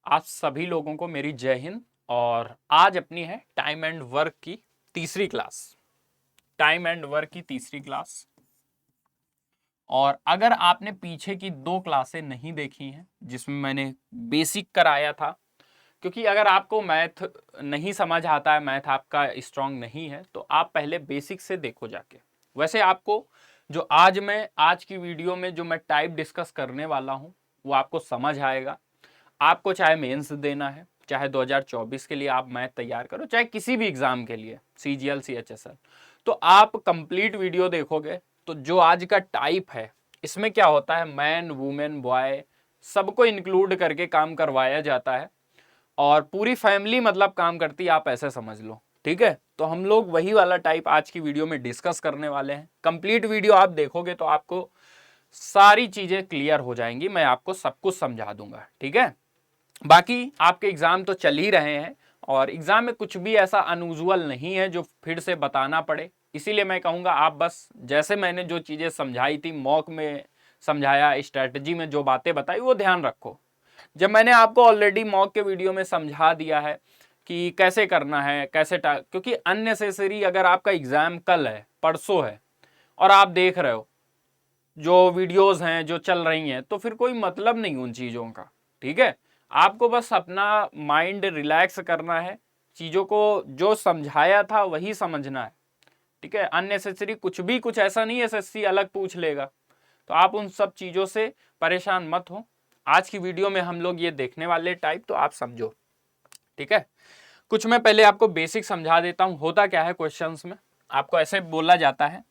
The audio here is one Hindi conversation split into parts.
आप सभी लोगों को मेरी जय हिंद। और आज अपनी है टाइम एंड वर्क की तीसरी क्लास। टाइम एंड वर्क की तीसरी क्लास। और अगर आपने पीछे की 2 क्लासें नहीं देखी हैं जिसमें मैंने बेसिक कराया था, क्योंकि अगर आपको मैथ नहीं समझ आता है, मैथ आपका स्ट्रांग नहीं है, तो आप पहले बेसिक से देखो जाके। वैसे आपको जो आज की वीडियो में जो मैं टाइप डिस्कस करने वाला हूं वो आपको समझ आएगा। आपको चाहे मेंस देना है, चाहे 2024 के लिए आप मैथ तैयार करो, चाहे किसी भी एग्जाम के लिए CGL CHSL, तो आप कंप्लीट वीडियो देखोगे तो जो आज का टाइप है इसमें क्या होता है, मैन वुमेन बॉय सबको इंक्लूड करके काम करवाया जाता है और पूरी फैमिली मतलब काम करती है, आप ऐसे समझ लो। ठीक है, तो हम लोग वही वाला टाइप आज की वीडियो में डिस्कस करने वाले हैं। कंप्लीट वीडियो आप देखोगे तो आपको सारी चीजें क्लियर हो जाएंगी, मैं आपको सब कुछ समझा दूंगा। ठीक है, बाकी आपके एग्जाम तो चल ही रहे हैं और एग्जाम में कुछ भी ऐसा अनयूजुअल नहीं है जो फिर से बताना पड़े, इसीलिए मैं कहूँगा आप बस जैसे मैंने जो चीज़ें समझाई थी, मॉक में समझाया, स्ट्रैटेजी में जो बातें बताई वो ध्यान रखो। जब मैंने आपको ऑलरेडी मॉक के वीडियो में समझा दिया है कि कैसे करना है, क्योंकि अननेसेसरी अगर आपका एग्जाम कल है, परसों है और आप देख रहे हो जो वीडियोस हैं जो चल रही हैं, तो फिर कोई मतलब नहीं उन चीज़ों का। ठीक है, आपको बस अपना माइंड रिलैक्स करना है, चीज़ों को जो समझाया था वही समझना है। ठीक है, अननेसेसरी कुछ ऐसा नहीं SSC अलग पूछ लेगा, तो आप उन सब चीज़ों से परेशान मत हो। आज की वीडियो में हम लोग ये देखने वाले टाइप, तो आप समझो। ठीक है, कुछ मैं पहले आपको बेसिक समझा देता हूँ। होता क्या है क्वेश्चंस में, आपको ऐसे बोला जाता है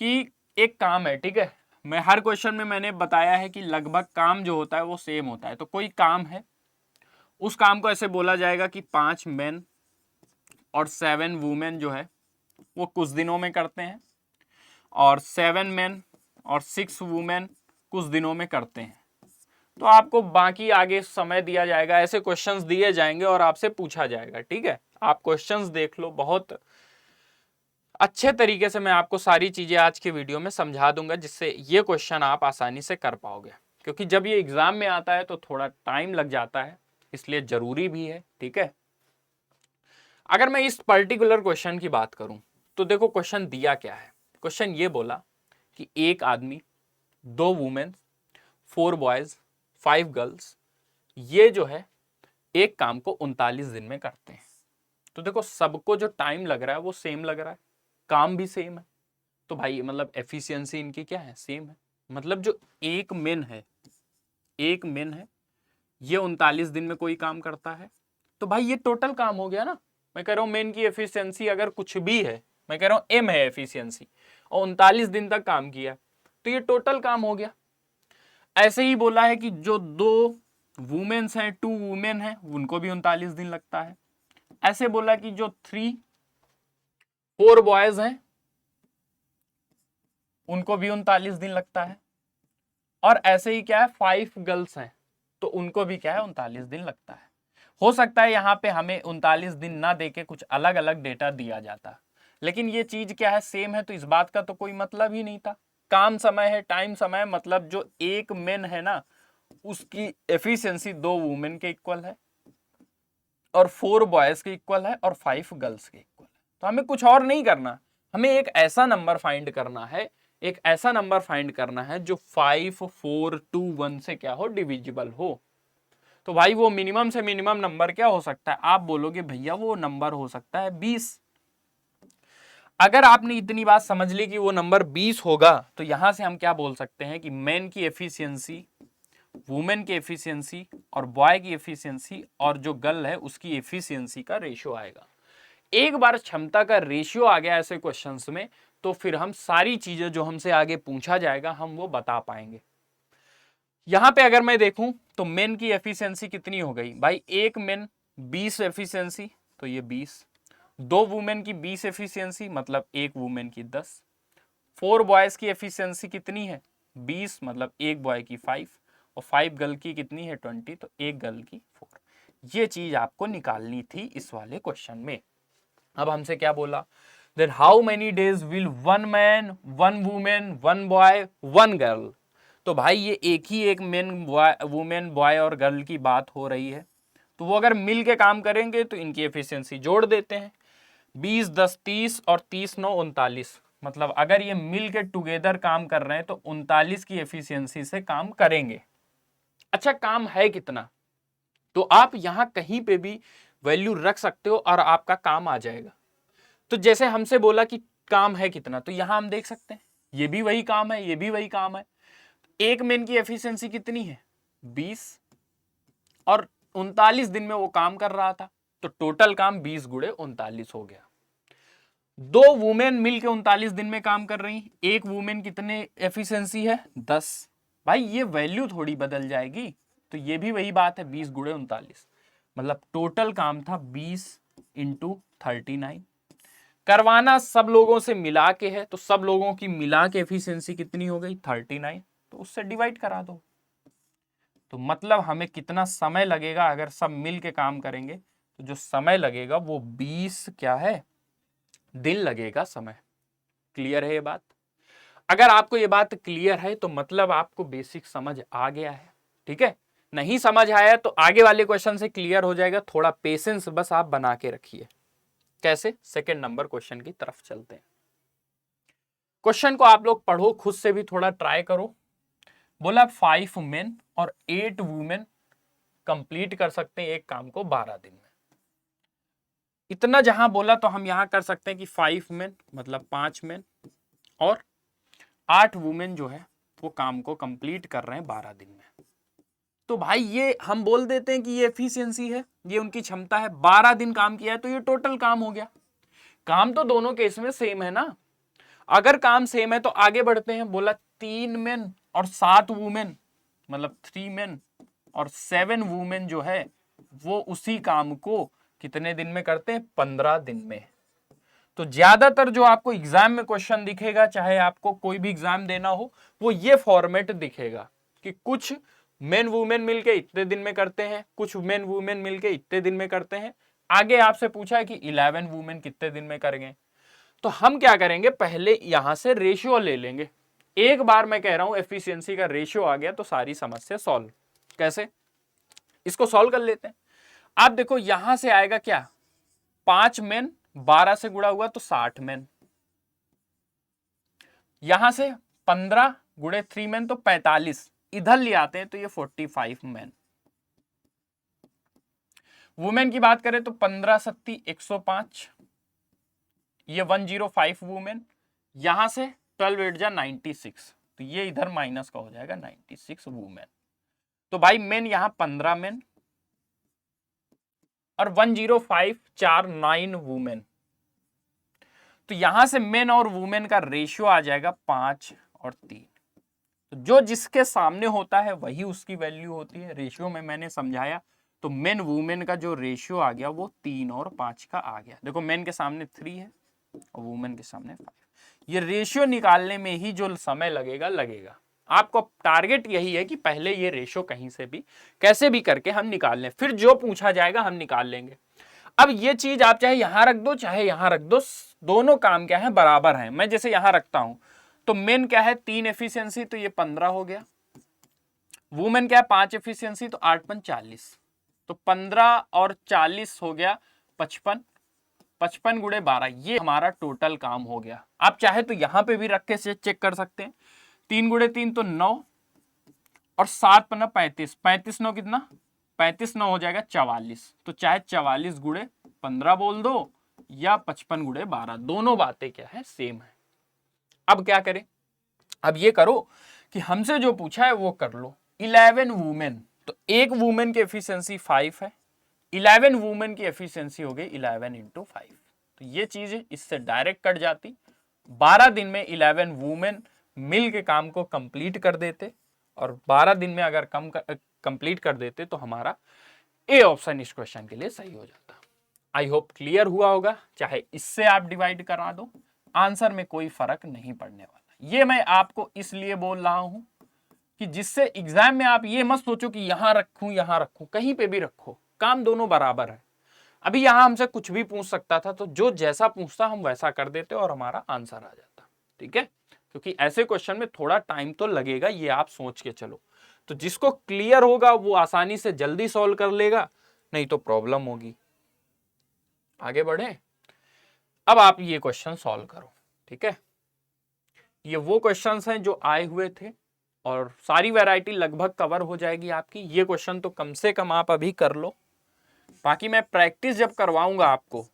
कि एक काम है, ठीक है, मैं हर क्वेश्चन में मैंने बताया है कि लगभग काम जो होता है वो सेम होता है। तो कोई काम है, उस काम को ऐसे बोला जाएगा कि 5 मेन और 7 वुमेन जो है वो कुछ दिनों में करते हैं, और 7 मेन और 6 वुमेन कुछ दिनों में करते हैं। तो आपको बाकी आगे समय दिया जाएगा, ऐसे क्वेश्चंस दिए जाएंगे और आपसे पूछा जाएगा। ठीक है, आप क्वेश्चंस देख लो, बहुत अच्छे तरीके से मैं आपको सारी चीजें आज के वीडियो में समझा दूंगा, जिससे ये क्वेश्चन आप आसानी से कर पाओगे। क्योंकि जब ये एग्जाम में आता है तो थोड़ा टाइम लग जाता है, इसलिए जरूरी भी है। ठीक है, अगर मैं इस पर्टिकुलर क्वेश्चन की बात करूं तो देखो क्वेश्चन दिया क्या है। क्वेश्चन ये बोला कि एक आदमी, 2 वुमेन, 4 बॉयज, 5 गर्ल्स, ये जो है एक काम को 39 दिन में करते हैं। तो देखो सबको जो टाइम लग रहा है वो सेम लग रहा है, काम भी सेम है, तो भाई मतलब एफिशिएंसी इनकी क्या है, सेम है। मतलब जो एक मेन है, ये 39 दिन में कोई काम करता है, तो भाई ये टोटल काम हो गया ना। मैं कह रहा हूं मेन की एफिशिएंसी अगर कुछ भी है, मैं कह रहा हूं एम है एफिशिएंसी, और 39 दिन तक काम किया, तो ये टोटल काम हो गया। ऐसे ही बोला है कि जो 2 वुमेन्स हैं, 2 वुमेन हैं, उनको भी 39 दिन लगता है। ऐसे बोला कि जो 4 बॉयज हैं उनको भी 39 दिन लगता है, और ऐसे ही क्या है 5 गर्ल्स हैं तो उनको भी क्या है 39 दिन लगता है। हो सकता है यहाँ पे हमें 39 दिन ना देके कुछ अलग अलग डेटा दिया जाता, लेकिन ये चीज क्या है, सेम है, तो इस बात का तो कोई मतलब ही नहीं था। काम समय है, टाइम समय, मतलब जो एक मेन है ना उसकी एफिशिएंसी 2 वुमेन के इक्वल है, और 4 बॉयज के इक्वल है, और 5 गर्ल्स के इक्वल है। तो हमें कुछ और नहीं करना, हमें एक ऐसा नंबर फाइंड करना है, जो 5 4 2 1 से क्या हो, डिविजिबल हो। तो भाई वो मिनिमम से मिनिमम नंबर क्या हो सकता है, आप बोलोगे भैया वो नंबर हो सकता है 20। अगर आपने इतनी बात समझ ली कि वो नंबर 20 होगा, तो यहां से हम क्या बोल सकते हैं कि मेन की एफिशिएंसी, वुमेन की एफिशिएंसी और बॉय की एफिशिएंसी और जो गर्ल है उसकी एफिशिएंसी का रेशियो आएगा। एक बार क्षमता का रेशियो आ गया ऐसे क्वेश्चंस में, तो फिर हम सारी चीजें जो हमसे आगे पूछा जाएगा हम वो बता पाएंगे। यहां पे अगर मैं देखूं तो मेन की एफिशिएंसी कितनी हो गई भाई, एक मेन 20 एफिशिएंसी, तो ये 20, 2 वुमेन की 20 एफिशिएंसी मतलब एक वुमेन की 10, 4 बॉयज की एफिशिएंसी कितनी है 20 मतलब एक बॉय की 5, और 5 गर्ल की कितनी है 20, तो एक गर्ल की 4। ये चीज आपको निकालनी थी इस वाले क्वेश्चन में। अब हमसे क्या बोला, then how many days will 1 man 1 woman 1 boy 1 girl, तो भाई ये एक ही एक मेन वुमेन बॉय और गर्ल की बात हो रही है, तो वो अगर मिल के काम करेंगे तो इनकी एफिशिएंसी जोड़ देते हैं। 20 10 30 और 30 9 39, मतलब अगर ये मिल के टुगेदर काम कर रहे हैं तो 39 की एफिशिएंसी से काम करेंगे। अच्छा, काम है कितना, तो आप यहां कहीं पे भी वैल्यू रख सकते हो और आपका काम आ जाएगा। तो जैसे हमसे बोला कि काम है कितना, तो यहां हम देख सकते हैं ये भी वही काम है, ये भी वही काम है। एक मेन की एफिशिएंसी कितनी है 20, और 39 दिन में वो काम कर रहा था, तो टोटल काम 20 गुणे 39 हो गया। दो वुमेन मिलके 39 दिन में काम कर रही, एक वुमेन कितने एफिशिएंसी है 10। भाई ये वैल्यू थोड़ी बदल जाएगी, तो ये भी वही बात है 20 गुणे 39, मतलब टोटल काम था 20 इंटू 39। करवाना सब लोगों से मिला के है, तो सब लोगों की मिला के एफिशिएंसी कितनी हो गई 39, तो उससे डिवाइड करा दो। तो मतलब हमें कितना समय लगेगा अगर सब मिल के काम करेंगे, तो जो समय लगेगा वो 20 क्या है दिन लगेगा समय। क्लियर है ये बात? अगर आपको ये बात क्लियर है तो मतलब आपको बेसिक समझ आ गया है, ठीक है। नहीं समझ आया तो आगे वाले क्वेश्चन से क्लियर हो जाएगा, थोड़ा पेशेंस बस आप बना के रखिए। कैसे? सेकंड नंबर क्वेश्चन की तरफ चलते हैं। क्वेश्चन को आप लोग पढ़ो, खुद से भी थोड़ा ट्राई करो। बोला 5 मेन और 8 वुमेन कंप्लीट कर सकते हैं एक काम को 12 दिन में। इतना जहां बोला तो हम यहां कर सकते हैं कि 5 मेन मतलब 5 मेन और 8 वुमेन जो है वो काम को कंप्लीट कर रहे हैं 12 दिन में। तो भाई ये हम बोल देते हैं कि ये एफिशिएंसी है, ये उनकी क्षमता है। 12 दिन काम किया है तो ये टोटल काम हो गया। काम तो दोनों केस में सेम है ना। अगर काम सेम है तो आगे बढ़ते हैं। बोला 3 मेन और 7 वुमेन मतलब 3 मेन और 7 वुमेन जो है वो उसी काम को कितने दिन में करते हैं 15 दिन में। तो ज्यादातर जो आपको एग्जाम में क्वेश्चन दिखेगा, चाहे आपको कोई भी एग्जाम देना हो, वो ये फॉर्मेट दिखेगा कि कुछ मेन वुमेन मिलके इतने दिन में करते हैं, कुछ मेन वुमेन मिलके इतने दिन में करते हैं। आगे आपसे पूछा है कि 11 वुमेन कितने दिन में करेंगे, तो हम क्या करेंगे पहले यहां से रेशियो ले लेंगे। एक बार मैं कह रहा हूं एफिशिएंसी का रेशियो आ गया तो सारी समस्या सॉल्व। कैसे? इसको सॉल्व कर लेते हैं। आप देखो यहां से आएगा क्या, 5 मेन 12 से गुणा हुआ तो 60 मेन, यहां से 15 गुणे 3 मेन तो 45, इधर ले आते हैं तो ये 45 मेन। वुमेन की बात करें तो 15 सत्ती 105, ये 105 वुमेन। यहां से 12 8 जा 96, तो ये इधर माइनस का हो जाएगा 96 वुमेन। तो भाई मेन यहां 15 मेन और 105 4 9 वुमेन। तो यहां से मेन और वुमेन का रेशियो आ जाएगा 5 और 3। तो जो जिसके सामने होता है वही उसकी वैल्यू होती है। रेशियो में मैंने समझाया, तो मेन वुमेन का जो रेशियो आ गया वो 3 और 5 का आ गया। देखो मेन के सामने 3 है और वुमेन के सामने 5। ये रेशियो निकालने में ही जो समय लगेगा। आपको टारगेट यही है कि पहले ये रेशियो कहीं से भी कैसे भी करके हम निकाल लें, फिर जो पूछा जाएगा हम निकाल लेंगे। अब ये चीज आप चाहे यहां रख दो चाहे यहां रख दो, दोनों काम क्या है बराबर है। मैं जैसे यहां रखता हूं तो मेन क्या है 3 एफिशिएंसी, तो ये 15 हो गया। वुमेन क्या है 5 एफिशिएंसी, तो 8 5 40, तो 15 और 40 हो गया 55, 55 गुणे 12, ये हमारा टोटल काम हो गया। आप चाहे तो यहां पे भी रख के चेक कर सकते हैं। 3 गुणे 3 तो 9 और 7 पन्ना 35, 35 9 कितना 35 9 हो जाएगा 44। तो चाहे 44 गुणे 15 बोल दो या 55 गुणे 12, दोनों बातें क्या है सेम है। अब क्या करें? अब ये करो कि हमसे जो पूछा है वो कर लो। 11 वुमेन, तो एक वुमेन की एफिशिएंसी 5 है, 11 वुमेन की एफिशिएंसी हो गई 11 इंटू 5। तो ये चीज इससे डायरेक्ट कट जाती। 12 दिन में 11 वुमेन मिल के काम को कंप्लीट कर देते, और 12 दिन में अगर कंप्लीट कर देते तो हमारा ए ऑप्शन इस क्वेश्चन के लिए सही हो जाता। आई होप क्लियर हुआ होगा। चाहे इससे आप डिवाइड करा दो, आंसर में कोई फर्क नहीं पड़ने वाला। ये मैं आपको इसलिए बोल रहा हूं कि जिससे एग्जाम में आप ये मत सोचो कि यहां रखूं, कहीं पे भी रखो, काम दोनों बराबर है। अभी यहां हमसे कुछ भी पूछ सकता था, तो जो जैसा पूछता हम वैसा कर देते और हमारा आंसर आ जाता। ठीक है, क्योंकि ऐसे क्वेश्चन में थोड़ा टाइम तो लगेगा, ये आप सोच के चलो। तो जिसको क्लियर होगा वो आसानी से जल्दी सॉल्व कर लेगा, नहीं तो प्रॉब्लम होगी। आगे बढ़े। अब आप ये क्वेश्चन सॉल्व करो, ठीक है। ये वो क्वेश्चंस हैं जो आए हुए थे और सारी वैरायटी लगभग कवर हो जाएगी आपकी। ये क्वेश्चन तो कम से कम आप अभी कर लो, बाकी मैं प्रैक्टिस जब करवाऊंगा आपको,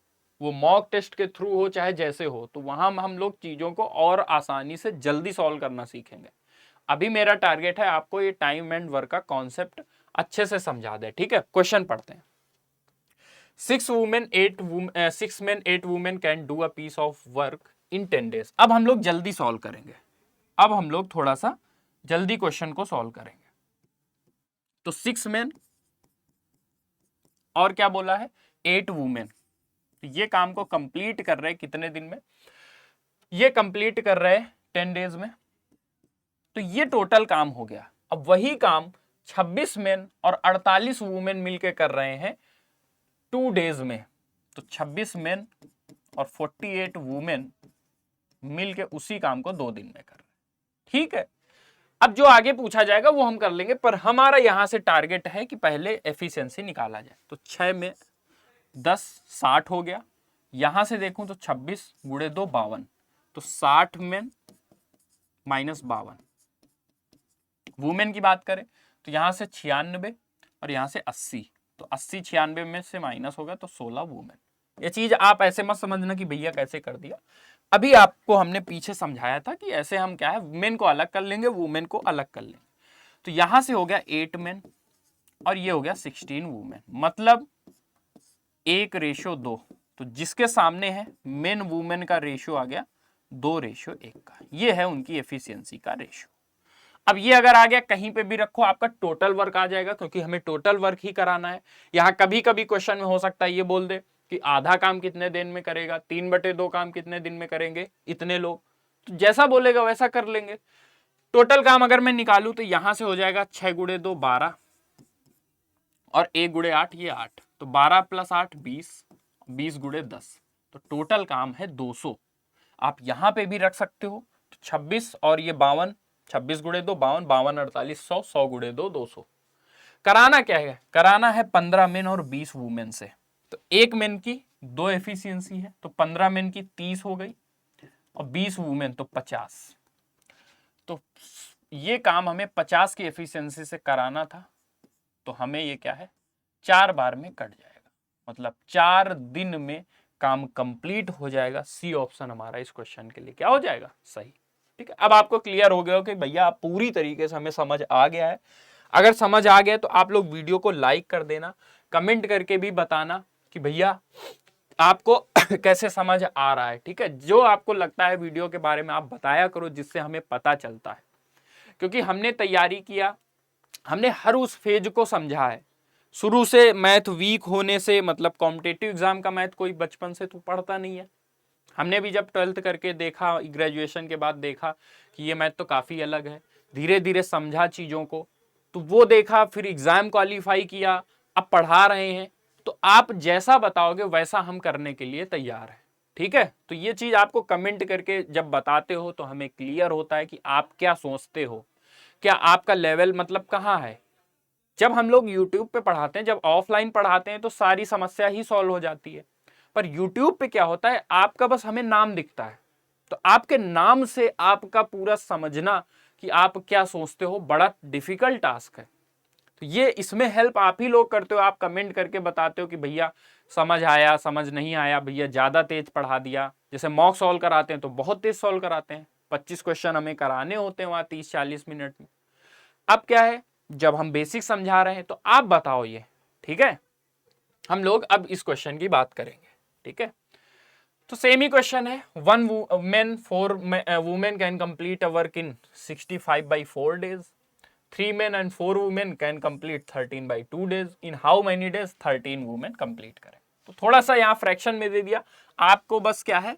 वो मॉक टेस्ट के थ्रू हो चाहे जैसे हो, तो वहां हम लोग चीजों को और आसानी से जल्दी सॉल्व करना सीखेंगे। अभी मेरा टारगेट है आपको ये टाइम एंड वर्क का कॉन्सेप्ट अच्छे से समझा दे, ठीक है। क्वेश्चन पढ़ते हैं। 6 men 8 women can do a piece of work in 10 days। अब हम लोग जल्दी सॉल्व करेंगे, अब हम लोग थोड़ा सा जल्दी क्वेश्चन को सॉल्व करेंगे। तो 6 men और क्या बोला है 8 वुमेन, ये काम को कंप्लीट कर रहे हैं कितने दिन में, ये कंप्लीट कर रहे हैं 10 days में। तो ये टोटल काम हो गया। अब वही काम 26 मेन और 48 वुमेन मिलके कर रहे हैं 2 days में। तो 26 मेन और 48 वुमेन मिलके उसी काम को 2 दिन में कर रहे हैं, ठीक है। अब जो आगे पूछा जाएगा वो हम कर लेंगे, पर हमारा यहां से टारगेट है कि पहले एफिशिएंसी निकाला जाए। तो 6 में 10 60 हो गया, यहां से देखूं तो 26 गुणे 2 52, तो 60 में माइनस 52। वुमेन की बात करें तो यहां से 96 और यहां से 80, तो 80 96 में से माइनस होगा तो 16 वुमेन। ये चीज आप ऐसे मत समझना कि भैया कैसे कर दिया, अभी आपको हमने पीछे समझाया था कि ऐसे हम क्या है मेन को अलग कर लेंगे, वुमेन को अलग कर लेंगे। तो यहां से हो गया 8 मेन और ये हो गया 16 वुमेन, मतलब 1:2। तो जिसके सामने है मेन वुमेन का रेशियो आ गया 2:1 का, ये है उनकी एफिशिएंसी का रेशियो। अब ये अगर आ गया कहीं पे भी रखो, आपका टोटल वर्क आ जाएगा, क्योंकि हमें टोटल वर्क ही कराना है। यहां कभी कभी क्वेश्चन में हो सकता है ये बोल दे कि आधा काम कितने दिन में करेगा, 3/2 काम कितने दिन में करेंगे इतने लोग, तो जैसा बोलेगा वैसा कर लेंगे। टोटल काम अगर मैं निकालू तो यहां से हो जाएगा 6 गुणे 2 12 और 1 गुणे 8 ये 8, तो 12 + 8 20, 20 गुणे 10, तो टोटल काम है 200। आप यहां पे भी रख सकते हो, तो 26 और ये 52, 26 गुणे 2 52, 52 48 100, 100 गुणे 2 200। कराना क्या है, कराना है 15 मेन और 20 वुमेन से। तो एक मेन की 2 एफिशिएंसी है, तो 15 मेन की 30 हो गई और 20 वुमेन तो 50। तो ये काम हमें 50 की एफिशिएंसी से कराना था, तो हमें ये क्या है 4 बार में कट जाएगा, मतलब 4 दिन में काम कंप्लीट हो जाएगा। सी ऑप्शन हमारा इस क्वेश्चन के लिए क्या हो जाएगा सही, ठीक है। अब आपको क्लियर हो गया हो कि भैया आप पूरी तरीके से हमें समझ आ गया है। अगर समझ आ गया तो आप लोग वीडियो को लाइक कर देना, कमेंट करके भी बताना कि भैया आपको कैसे समझ आ रहा है, ठीक है। जो आपको लगता है वीडियो के बारे में आप बताया करो, जिससे हमें पता चलता है, क्योंकि हमने तैयारी किया, हमने हर उस फेज को समझा है। शुरू से मैथ वीक होने से, मतलब कॉम्पिटिटिव एग्जाम का मैथ कोई बचपन से तो पढ़ता नहीं है, हमने भी जब 12th करके देखा, ग्रेजुएशन के बाद देखा कि ये मैथ तो काफ़ी अलग है, धीरे धीरे समझा चीज़ों को, तो वो देखा, फिर एग्ज़ाम क्वालिफाई किया, अब पढ़ा रहे हैं। तो आप जैसा बताओगे वैसा हम करने के लिए तैयार हैं, ठीक है। तो ये चीज़ आपको कमेंट करके जब बताते हो तो हमें क्लियर होता है कि आप क्या सोचते हो, क्या आपका लेवल मतलब कहाँ है। जब हम लोग यूट्यूब पे पढ़ाते हैं, जब ऑफलाइन पढ़ाते हैं तो सारी समस्या ही सॉल्व हो जाती है, पर यूट्यूब पे क्या होता है आपका बस हमें नाम दिखता है, तो आपके नाम से आपका पूरा समझना कि आप क्या सोचते हो बड़ा डिफिकल्ट टास्क है। तो ये इसमें हेल्प आप ही लोग करते हो, आप कमेंट करके बताते हो कि भैया समझ आया, समझ नहीं आया, भैया ज़्यादा तेज पढ़ा दिया। जैसे मॉक सॉल्व कराते हैं तो बहुत तेज सॉल्व कराते हैं, 25 क्वेश्चन हमें कराने होते हैं वहाँ 30-40 मिनट में। अब क्या है जब हम बेसिक समझा रहे हैं तो आप बताओ ये, ठीक है। हम लोग अब इस क्वेश्चन की बात करेंगे, ठीक है। तो सेम ही क्वेश्चन है, 1 men 4 women can complete a work in 65/4 days, 3 men and 4 women can complete 13/2 days, in how many days 13 women complete करें। तो थोड़ा सा यहाँ फ्रैक्शन में दे दिया, आपको बस क्या है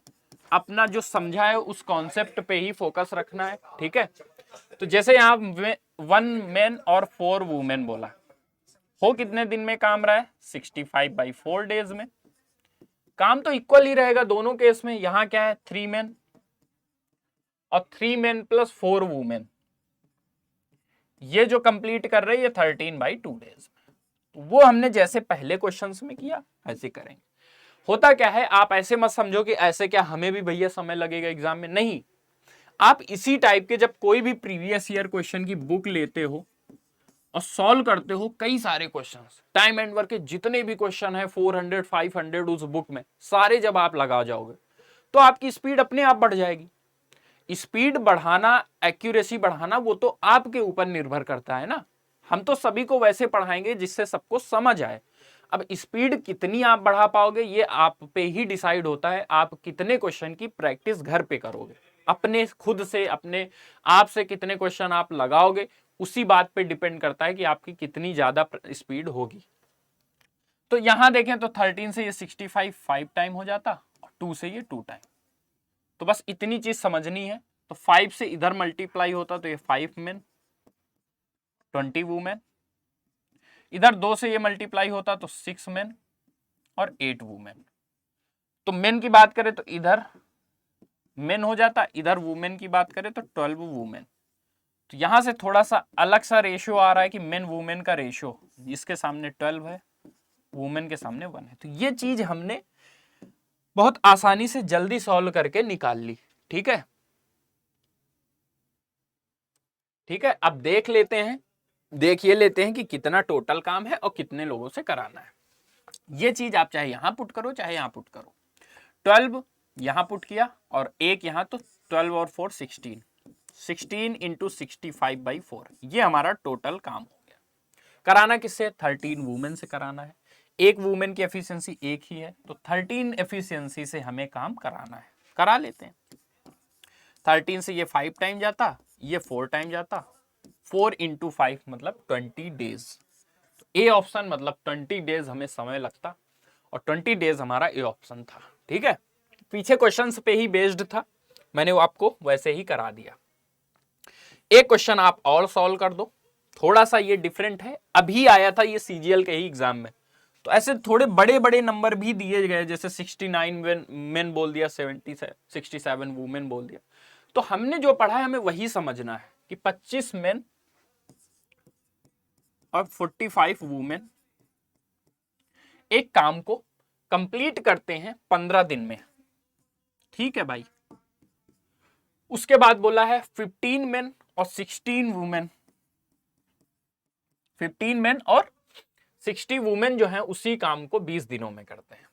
अपना जो समझा है उस कॉन्सेप्ट पे ही फोकस रखना है, ठीक है। तो जैसे यहाँ 1 men और 4 women बोला, हो कितने दिन में काम रहा है 65/4 days में, काम तो इक्वल ही रहेगा दोनों केस में। यहां क्या है 3 men और 3 मेन प्लस 4 वुमेन, ये जो कंप्लीट कर रहे हैं ये 13/2 डेज। वो हमने जैसे पहले क्वेश्चंस में किया ऐसे करेंगे। होता क्या है, आप ऐसे मत समझो कि ऐसे क्या हमें भी भैया समय लगेगा एग्जाम में, नहीं। आप इसी टाइप के जब कोई भी प्रीवियस ईयर क्वेश्चन की बुक लेते हो और सॉल्व करते हो, कई सारे क्वेश्चंस, टाइम एंड वर्क के जितने भी क्वेश्चन है 400 500 उस बुक में, सारे जब आप लगा जाओगे तो आपकी स्पीड अपने आप बढ़ जाएगी। स्पीड बढ़ाना, एक्यूरेसी बढ़ाना, वो तो आपके ऊपर निर्भर करता है ना। हम तो सभी को वैसे पढ़ाएंगे जिससे सबको समझ आए। अब स्पीड कितनी आप बढ़ा पाओगे ये आप पे ही डिसाइड होता है। आप कितने क्वेश्चन की प्रैक्टिस घर पे करोगे, अपने खुद से, अपने आप से कितने क्वेश्चन आप लगाओगे, उसी बात पे डिपेंड करता है कि आपकी कितनी ज्यादा स्पीड होगी। तो यहां देखें तो 13 से ये 65 5 टाइम हो जाता और 2 से ये 2 टाइम। तो बस इतनी चीज समझनी है। तो 5 से इधर मल्टीप्लाई होता तो ये 5 मेन 20 वुमेन, इधर 2 से ये मल्टीप्लाई होता तो 6 मेन और 8 वुमेन। तो मेन की बात करें तो इधर मेन हो जाता, इधर वुमेन की बात करें तो 12 वुमेन। तो यहां से थोड़ा सा अलग सा रेशियो आ रहा है कि मेन वुमेन का रेशियो, इसके सामने 12 है, वुमेन के सामने 1 है। तो ये चीज हमने बहुत आसानी से जल्दी सॉल्व करके निकाल ली। ठीक है, ठीक है। अब देख लेते हैं कि कितना टोटल काम है और कितने लोगों से कराना है। ये चीज आप चाहे यहां पुट करो चाहे यहां पुट करो। 12 यहां पुट किया और एक यहां, तो 12 और 4 16, 16 इंटू 65/4, ये हमारा टोटल काम हो गया। कराना किससे? 13 वुमेन से कराना है। एक वुमेन की एफिशिएंसी एक ही है, तो 13 एफिशिएंसी से हमें काम कराना है। करा लेते हैं। 13 से ये 5 टाइम जाता, ये 4 टाइम जाता, 4 इंटू 5 मतलब 20 डेज। ए ऑप्शन मतलब 20 डेज हमें समय लगता और 20 डेज हमारा ए ऑप्शन था। ठीक है, पीछे क्वेश्चंस पे ही बेस्ड था, मैंने वो आपको वैसे ही करा दिया। एक क्वेश्चन आप और सॉल्व कर दो, थोड़ा सा ये डिफरेंट है, अभी आया था ये सीजीएल के ही एग्जाम में। तो ऐसे थोड़े बड़े बड़े नंबर भी दिए गए, जैसे 69 मेन बोल दिया, 67 वुमेन बोल दिया। तो हमने जो पढ़ा है हमें वही समझना है कि 25 मेन और 45 वुमेन एक काम को कंप्लीट करते हैं 15 दिन में। ठीक है भाई। उसके बाद बोला है 15 मेन और 16 वुमेन, 15 मेन और 60 वुमेन जो है उसी काम को 20 दिनों में करते हैं।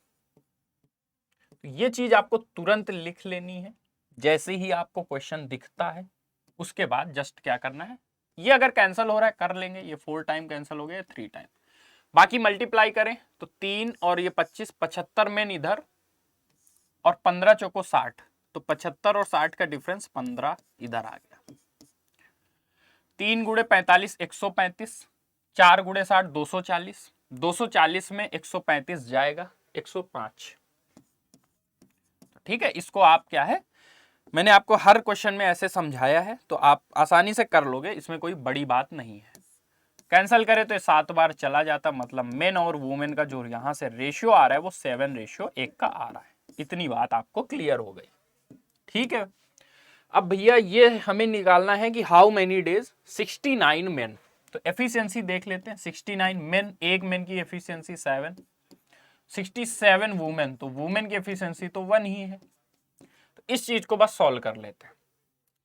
तो ये चीज आपको तुरंत लिख लेनी है। जैसे ही आपको क्वेश्चन दिखता है उसके बाद जस्ट क्या करना है, ये अगर कैंसिल हो रहा है कर लेंगे, ये 4 टाइम कैंसिल हो गया, 3 टाइम, बाकी मल्टीप्लाई करें तो 3 और ये 25, 75 मेन इधर और 15 चौको 60, तो 75 और 60 का डिफरेंस 15 इधर आ गया। 3 गुणे 45 135, 4 गुणे 60 240, 240 में 135 जाएगा 105। ठीक है, इसको आप क्या है, मैंने आपको हर क्वेश्चन में ऐसे समझाया है तो आप आसानी से कर लोगे, इसमें कोई बड़ी बात नहीं है। कैंसिल करें तो 7 बार चला जाता, मतलब मेन और वुमेन का जो यहां से रेशियो आ रहा है वो 7:1 का आ रहा है। इतनी बात आपको क्लियर हो गई। ठीक है, अब भैया ये हमें निकालना है कि हाउ मेनी डेज 69 मेन। तो एफिशिएंसी देख लेते हैं। 69 मेन, एक मेन की एफिशिएंसी 7, 67 वुमेन, तो वुमेन की एफिशिएंसी तो 1 ही है। तो इस चीज को बस सॉल्व कर लेते हैं।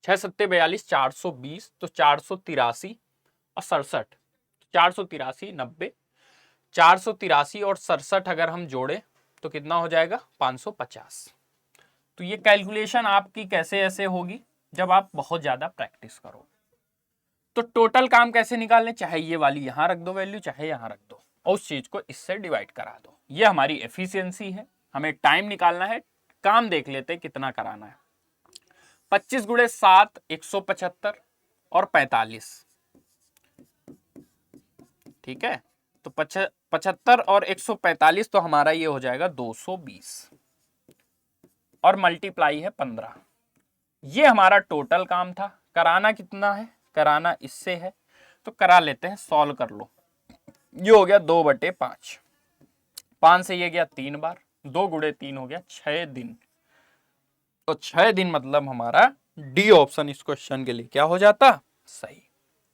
6 7 42 420, तो 483 और 67, 483 90, 483 और 67 अगर हम जोड़े तो कितना हो जाएगा 550। तो ये कैलकुलेशन आपकी कैसे ऐसे होगी जब आप बहुत ज्यादा प्रैक्टिस करो। तो टोटल काम कैसे निकालने, चाहे ये वाली यहां रख दो वैल्यू, चाहे यहां रख दो और उस चीज को इससे डिवाइड करा दो। ये हमारी एफिशिएंसी है। हमें टाइम निकालना है, काम देख लेते हैं कितना कराना है। 25 गुणे 7 175 और 45। ठीक है, तो 75 और 145, तो हमारा ये हो जाएगा 220 और मल्टीप्लाई है 15। ये हमारा टोटल काम था। कराना कितना है, कराना इससे है, तो करा लेते हैं, सॉल्व कर लो। ये हो गया 2/5, 5 से ये गया 3 बार, 2 गुणे 3 हो गया 6 दिन। तो 6 दिन मतलब हमारा डी ऑप्शन इस क्वेश्चन के लिए क्या हो जाता, सही।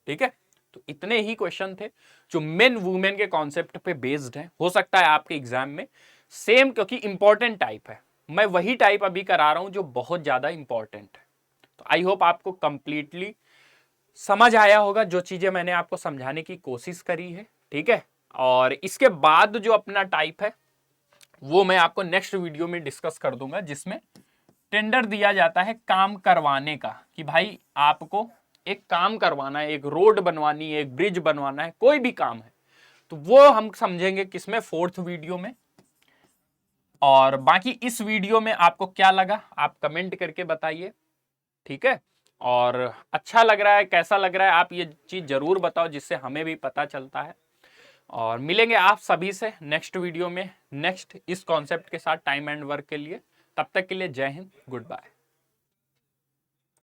ठीक है, तो इतने ही क्वेश्चन थे जो मेन वुमेन के कॉन्सेप्ट पे बेस्ड है। हो सकता है आपके एग्जाम में सेम, क्योंकि इंपॉर्टेंट टाइप है, मैं वही टाइप अभी करा रहा हूं जो बहुत ज्यादा इंपॉर्टेंट है। तो आई होप आपको कंप्लीटली समझ आया होगा जो चीजें मैंने आपको समझाने की कोशिश करी है। ठीक है, और इसके बाद जो अपना टाइप है वो मैं आपको नेक्स्ट वीडियो में डिस्कस कर दूंगा, जिसमें टेंडर दिया जाता है काम करवाने का, कि भाई आपको एक काम करवाना है, एक रोड बनवानी है, एक ब्रिज बनवाना है, कोई भी काम है, तो वो हम समझेंगे किसमें, फोर्थ वीडियो में। और बाकी इस वीडियो में आपको क्या लगा आप कमेंट करके बताइए। ठीक है, और अच्छा लग रहा है कैसा लग रहा है आप ये चीज जरूर बताओ, जिससे हमें भी पता चलता है। और मिलेंगे आप सभी से नेक्स्ट वीडियो में, नेक्स्ट इस कॉन्सेप्ट के साथ, टाइम एंड वर्क के लिए। तब तक के लिए जय हिंद, गुड बाय।